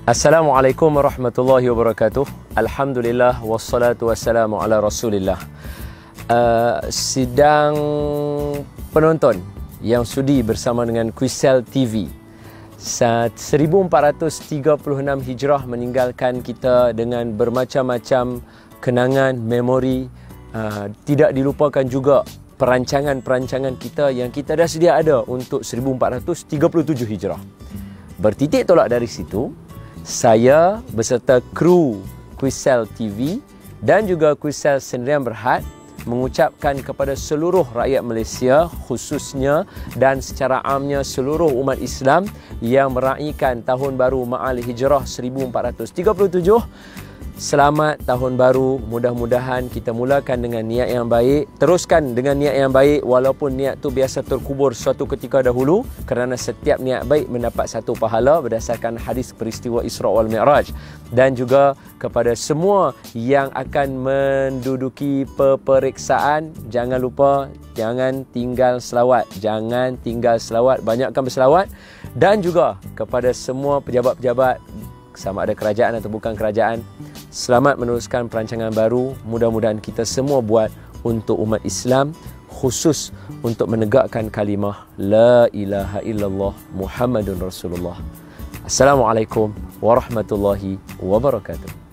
Assalamualaikum warahmatullahi wabarakatuh. Alhamdulillah wassalatu wassalamu ala Rasulillah. Sidang penonton yang sudi bersama dengan Quizsell TV. 1436 Hijrah meninggalkan kita dengan bermacam-macam kenangan, memori. Tidak dilupakan juga perancangan-perancangan kita yang kita dah sedia ada untuk 1437 Hijrah. Bertitik tolak dari situ, saya beserta kru Quizsell TV dan juga Quizsell Sendirian Berhad mengucapkan kepada seluruh rakyat Malaysia, khususnya dan secara amnya seluruh umat Islam yang meraihkan Tahun Baru Ma'al Hijrah 1437, selamat Tahun Baru. Mudah-mudahan kita mulakan dengan niat yang baik, teruskan dengan niat yang baik walaupun niat tu biasa terkubur suatu ketika dahulu, kerana setiap niat baik mendapat satu pahala berdasarkan hadis peristiwa Isra wal Mi'raj. Dan juga kepada semua yang akan menduduki peperiksaan, jangan lupa, jangan tinggal selawat, banyakkan berselawat. Dan juga kepada semua pejabat-pejabat, sama ada kerajaan atau bukan kerajaan, selamat meneruskan perancangan baru. Mudah-mudahan kita semua buat untuk umat Islam, khusus untuk menegakkan kalimah La ilaha illallah Muhammadun Rasulullah. Assalamualaikum warahmatullahi wabarakatuh.